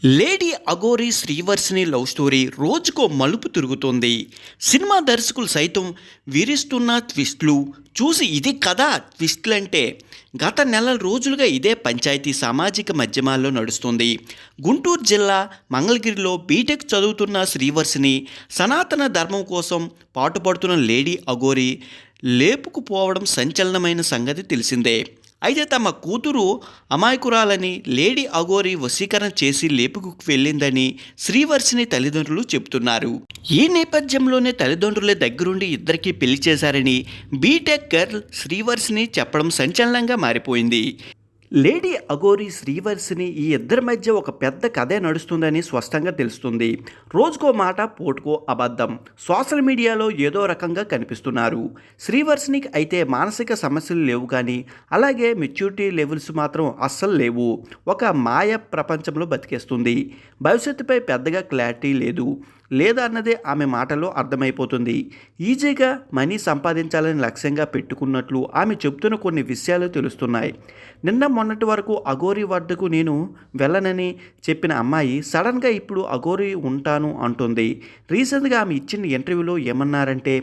Lady Aghori Srivarshini love story రోజుకో మలుపు తిరుగుతోంది. సినిమా దర్శకులు సైతం వీరిస్తున్న ట్విస్టులు చూసి ఇది కదా ట్విస్టులంటే గత నెల రోజులుగా ఇదే పంచాయతీ సామాజిక మాధ్యమాల్లో నడుస్తుంది. గుంటూరు జిల్లా మంగళగిరిలో బీటెక్ చదువుతున్న శ్రీవర్షిని సనాతన ధర్మం కోసం పాటుపడుతున్న లేడీ అఘోరి లేపుకుపోవడం సంచలనమైన సంగతి తెలిసిందే. అయితే తమ కూతురు అమాయకురాలని లేడీ అఘోరి వశీకరణ చేసి లేపుకు వెళ్ళిందని శ్రీవర్షిని తల్లిదండ్రులు చెబుతున్నారు. ఈ నేపథ్యంలోనే తల్లిదండ్రులే దగ్గరుండి ఇద్దరికీ పెళ్లి చేశారని బీటెక్ గర్ల్ శ్రీవర్షిని చెప్పడం సంచలనంగా మారిపోయింది. లేడీ అఘోరి శ్రీవర్షిని ఈ ఇద్దరి మధ్య ఒక పెద్ద కథే నడుస్తుందని స్పష్టంగా తెలుస్తుంది. రోజుకో మాట పోటుకో అబద్ధం సోషల్ మీడియాలో ఏదో రకంగా కనిపిస్తున్నారు. శ్రీవర్షినికి అయితే మానసిక సమస్యలు లేవు, కానీ అలాగే మెచ్యూరిటీ లెవెల్స్ మాత్రం అస్సలు లేవు. ఒక మాయ ప్రపంచంలో బతికేస్తుంది. భవిష్యత్తుపై పెద్దగా క్లారిటీ లేదా అన్నదే ఆమె మాటలో అర్థమైపోతుంది. ఈజీగా మనీ సంపాదించాలని లక్ష్యంగా పెట్టుకున్నట్లు ఆమె చెబుతున్న కొన్ని విషయాలు తెలుస్తున్నాయి. నిన్న మొన్నటి వరకు అఘోరి వద్దకు నేను వెళ్ళనని చెప్పిన అమ్మాయి సడన్గా ఇప్పుడు అఘోరి ఉంటాను అంటుంది. రీసెంట్గా ఆమె ఇచ్చిన ఇంటర్వ్యూలో ఏమన్నారంటే,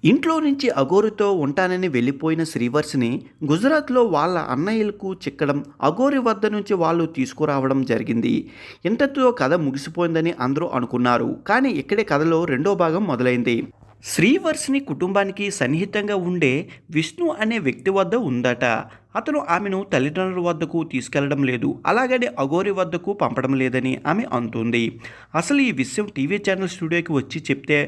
ఇంట్లో నుంచి అఘోరితో ఉంటానని వెళ్ళిపోయిన శ్రీవర్షిని గుజరాత్లో వాళ్ళ అన్నయ్యలకు చిక్కడం, అఘోరి వద్ద నుంచి వాళ్ళు తీసుకురావడం జరిగింది. ఇంతటితో కథ ముగిసిపోయిందని అందరూ అనుకున్నారు. కానీ ఇక్కడే కథలో రెండో భాగం మొదలైంది. శ్రీవర్షిని కుటుంబానికి సన్నిహితంగా ఉండే విష్ణు అనే వ్యక్తి వద్ద ఉందట. అతను ఆమెను తల్లిదండ్రుల వద్దకు తీసుకెళ్లడం లేదు, అలాగనే అఘోరి వద్దకు పంపడం లేదని ఆమె అంటుంది. అసలు ఈ విషయం టీవీ ఛానల్ స్టూడియోకి వచ్చి చెప్తే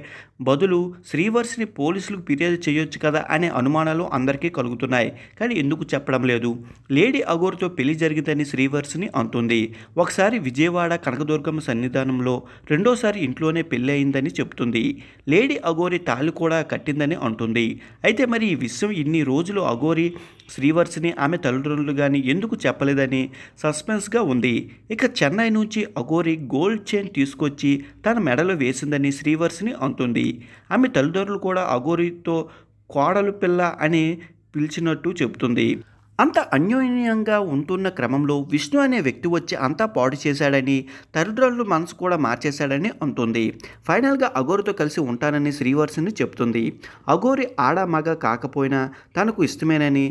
బదులు శ్రీవర్షిని పోలీసులకు ఫిర్యాదు చేయొచ్చు కదా అనే అనుమానాలు అందరికీ కలుగుతున్నాయి. కానీ ఎందుకు చెప్పడం లేదు? లేడీ అఘోరితో పెళ్లి జరిగిందని శ్రీవర్షిని అంటుంది. ఒకసారి విజయవాడ కనకదుర్గమ్మ సన్నిధానంలో, రెండోసారి ఇంట్లోనే పెళ్లి అయిందని చెప్తుంది. లేడీ అఘోరి తాళి కూడా కట్టిందని అంటుంది. అయితే మరి ఈ విషయం ఇన్ని రోజులు అఘోరి శ్రీవర్షిని ఆమె తల్లిదండ్రులు కానీ ఎందుకు చెప్పలేదని సస్పెన్స్గా ఉంది. ఇక చెన్నై నుంచి అఘోరి గోల్డ్ చైన్ తీసుకొచ్చి తన మెడలో వేసిందని శ్రీవర్షిని అంటుంది. ఆమె తల్లిదండ్రులు కూడా అఘోరితో కోడలు పిల్ల అని పిలిచినట్టు చెబుతుంది. అంత అన్యోన్యంగా ఉంటున్న క్రమంలో విష్ణు అనే వ్యక్తి వచ్చి అంతా పాడు చేశాడని, తల్లిదండ్రుల మనసు కూడా మార్చేశాడని అంటుంది. ఫైనల్గా అఘోరితో కలిసి ఉంటానని శ్రీవర్షిని చెప్తుంది. అఘోరి ఆడ మగ కాకపోయినా తనకు ఇష్టమేనని,